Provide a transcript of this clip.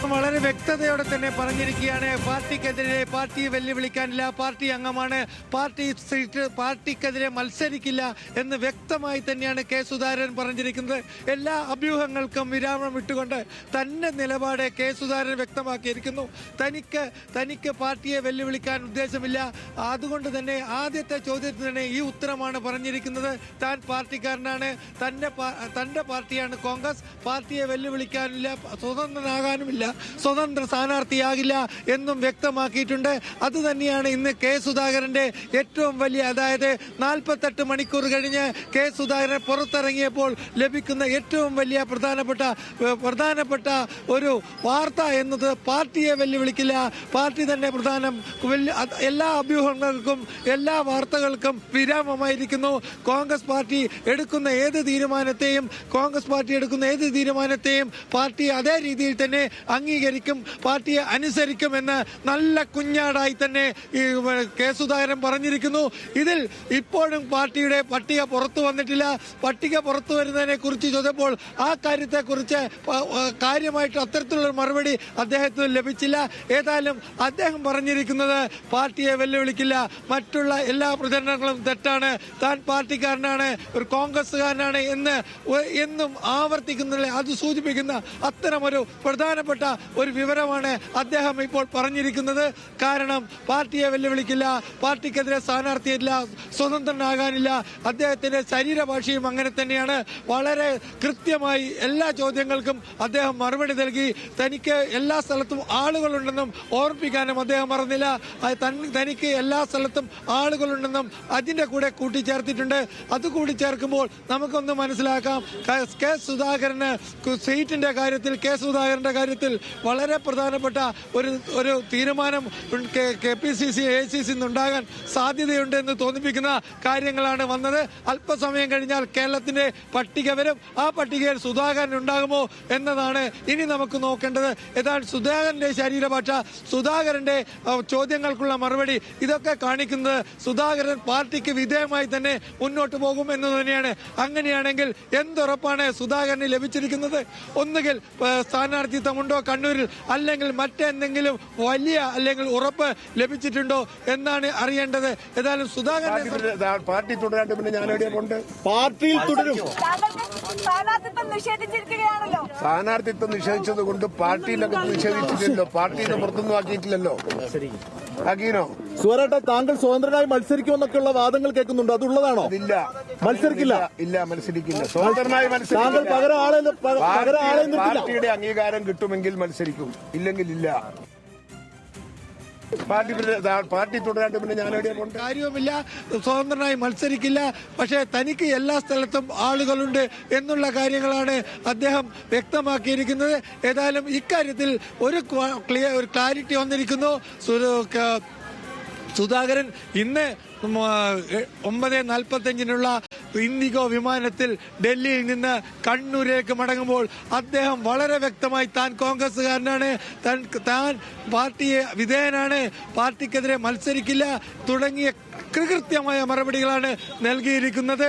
അദ്ദേഹം വളരെ വ്യക്തതയോടെ തന്നെ പറഞ്ഞിരിക്കുകയാണ്. പാർട്ടിക്കെതിരെ പാർട്ടിയെ വെല്ലുവിളിക്കാനില്ല, പാർട്ടി അംഗമാണ്, പാർട്ടിക്കെതിരെ മത്സരിക്കില്ല എന്ന് വ്യക്തമായി തന്നെയാണ് കെ സുധാകരൻ പറഞ്ഞിരിക്കുന്നത്. എല്ലാ അഭ്യൂഹങ്ങൾക്കും വിരാമം ഇട്ടുകൊണ്ട് തന്റെ നിലപാട് കെ സുധാകരൻ വ്യക്തമാക്കിയിരിക്കുന്നു. തനിക്ക് പാർട്ടിയെ വെല്ലുവിളിക്കാൻ ഉദ്ദേശമില്ല. അതുകൊണ്ട് തന്നെ ആദ്യത്തെ ചോദ്യത്തിന് തന്നെ ഈ ഉത്തരമാണ് പറഞ്ഞിരിക്കുന്നത്. താൻ പാർട്ടിക്കാരനാണ്, തന്റെ പാർട്ടിയാണ് കോൺഗ്രസ്, പാർട്ടിയെ വെല്ലുവിളിക്കാനില്ല, സ്വതന്ത്രനാകാനുമില്ല, സ്വതന്ത്ര സ്ഥാനാർത്ഥിയാകില്ല എന്നും വ്യക്തമാക്കിയിട്ടുണ്ട്. അത് തന്നെയാണ് ഇന്ന് കെ സുധാകരന്റെ ഏറ്റവും വലിയ, അതായത് 48 മണിക്കൂർ കഴിഞ്ഞ് കെ സുധാകരൻ പുറത്തിറങ്ങിയപ്പോൾ ലഭിക്കുന്ന ഏറ്റവും വലിയ പ്രധാനപ്പെട്ട ഒരു വാർത്ത എന്നത് പാർട്ടിയെ വെല്ലുവിളിക്കില്ല, പാർട്ടി തന്നെ പ്രധാനം, എല്ലാ അഭ്യൂഹങ്ങൾക്കും എല്ലാ വാർത്തകൾക്കും വിരാമമായിരിക്കുന്നു. കോൺഗ്രസ് പാർട്ടി എടുക്കുന്ന ഏത് തീരുമാനത്തെയും പാർട്ടി അതേ രീതിയിൽ തന്നെ അംഗീകരിക്കും, പാർട്ടിയെ അനുസരിക്കുമെന്ന് നല്ല കുഞ്ഞാടായി തന്നെ കെ സുധാകരൻ പറഞ്ഞിരിക്കുന്നു. ഇതിൽ ഇപ്പോഴും പാർട്ടിയുടെ പട്ടിക പുറത്തു വന്നിട്ടില്ല. പട്ടിക പുറത്തു വരുന്നതിനെ കുറിച്ച് ചോദിച്ചപ്പോൾ ആ കാര്യത്തെക്കുറിച്ച് കാര്യമായിട്ട് അത്തരത്തിലുള്ള മറുപടി അദ്ദേഹത്തിന് ലഭിച്ചില്ല. ഏതായാലും അദ്ദേഹം പറഞ്ഞിരിക്കുന്നത് പാർട്ടിയെ വെല്ലുവിളിക്കില്ല, മറ്റുള്ള എല്ലാ പ്രചരണങ്ങളും തെറ്റാണ്, താൻ പാർട്ടിക്കാരനാണ്, ഒരു കോൺഗ്രസ്സുകാരനാണ് എന്നും ആവർത്തിക്കുന്നില്ല. അത് സൂചിപ്പിക്കുന്ന അത്തരമൊരു പ്രധാനപ്പെട്ട ഒരു വിവരമാണ് അദ്ദേഹം ഇപ്പോൾ പറഞ്ഞിരിക്കുന്നത്. കാരണം പാർട്ടിയെ വെല്ലുവിളിക്കില്ല, പാർട്ടിക്കെതിരെ സ്ഥാനാർത്ഥിയില്ല, സ്വതന്ത്രനാകാനില്ല. അദ്ദേഹത്തിന്റെ ശരീരഭാഷയും അങ്ങനെ തന്നെയാണ്. വളരെ കൃത്യമായി എല്ലാ ചോദ്യങ്ങൾക്കും അദ്ദേഹം മറുപടി നൽകി. തനിക്ക് എല്ലാ സ്ഥലത്തും ആളുകളുണ്ടെന്നും ഓർമ്മിപ്പിക്കാനും അദ്ദേഹം മറന്നില്ല. തനിക്ക് എല്ലാ സ്ഥലത്തും ആളുകളുണ്ടെന്നും അതിന്റെ കൂടെ കൂട്ടിച്ചേർത്തിട്ടുണ്ട്. അത് കൂട്ടിച്ചേർക്കുമ്പോൾ നമുക്കൊന്ന് മനസ്സിലാക്കാം, കെ സുധാകരന്റെ കാര്യത്തിൽ വളരെ പ്രധാനപ്പെട്ട ഒരു തീരുമാനം KPCC AICC ഉണ്ടാകാൻ സാധ്യതയുണ്ട് എന്ന് തോന്നിപ്പിക്കുന്ന കാര്യങ്ങളാണ് വന്നത്. അല്പസമയം കഴിഞ്ഞാൽ കേരളത്തിന്റെ പട്ടിക വരും. ആ പട്ടികയിൽ സുധാകരൻ ഉണ്ടാകുമോ എന്നതാണ് ഇനി നമുക്ക് നോക്കേണ്ടത്. ഏതാണ്ട് സുധാകരന്റെ ശരീരഭാഷ, സുധാകരന്റെ ചോദ്യങ്ങൾക്കുള്ള മറുപടി, ഇതൊക്കെ കാണിക്കുന്നത് സുധാകരൻ പാർട്ടിക്ക് വിധേയമായി തന്നെ മുന്നോട്ട് പോകും എന്ന് തന്നെയാണ്. അങ്ങനെയാണെങ്കിൽ എന്തുറപ്പാണ് സുധാകരന് ലഭിച്ചിരിക്കുന്നത്? ഒന്നുകിൽ സ്ഥാനാർത്ഥിത്വമുണ്ടോ കണ്ണൂരിൽ, അല്ലെങ്കിൽ മറ്റെന്തെങ്കിലും അല്ലെങ്കിൽ ഉറപ്പ് ലഭിച്ചിട്ടുണ്ടോ എന്നാണ് അറിയേണ്ടത്. ഏതായാലും സുധാകരൻ പാർട്ടി തുടരാണ്ട് പിന്നെ ഞാൻ എവിടെയുണ്ട്, പാർട്ടിയിൽ തുടരും. സ്ഥാനാർത്ഥിത്വം നിഷേധിച്ചത് കൊണ്ട് പാർട്ടിയിലൊക്കെ നിഷേധിച്ചിട്ടില്ലല്ലോ, പാർട്ടിയിൽ നിന്ന് പുറത്തൊന്നും ആക്കിയിട്ടില്ലല്ലോ. ആക്കീനോ? സുരേട്ട, താങ്കൾ സ്വതന്ത്രനായി മത്സരിക്കുമെന്നൊക്കെയുള്ള വാദങ്ങൾ കേൾക്കുന്നുണ്ട്, അതുള്ളതാണോ? ഇല്ല, മത്സരിക്കില്ല. ഇല്ല, മത്സരിക്കില്ല. സ്വതന്ത്രനായി താങ്കൾ പകരം ആളെ പാർട്ടിയുടെ അംഗീകാരം കിട്ടുമെങ്കിൽ മത്സരിക്കും, ഇല്ലെങ്കിൽ ഇല്ല. പാർട്ടി തുടരാണ്ട് പിന്നെ ഞാൻ എവിടെയുണ്ട്, കാര്യവുമില്ല. സ്വതന്ത്രനായി മത്സരിക്കില്ല, പക്ഷേ തനിക്ക് എല്ലാ സ്ഥലത്തും ആളുകളുണ്ട് എന്നുള്ള കാര്യങ്ങളാണ് അദ്ദേഹം വ്യക്തമാക്കിയിരിക്കുന്നത്. ഏതായാലും ഇക്കാര്യത്തിൽ ഒരു ക്ലാരിറ്റി വന്നിരിക്കുന്നു. സുധാകരൻ ഇന്ന് 9:45 ഇൻഡിഗോ വിമാനത്തിൽ ഡൽഹിയിൽ നിന്ന് കണ്ണൂരിലേക്ക് മടങ്ങുമ്പോൾ അദ്ദേഹം വളരെ വ്യക്തമായി താൻ കോൺഗ്രസ്സുകാരനാണ്, താൻ പാർട്ടിയെ വിധേയനാണ്, പാർട്ടിക്കെതിരെ മത്സരിക്കില്ല തുടങ്ങിയ കൃത്യമായ മറുപടികളാണ് നൽകിയിരിക്കുന്നത്.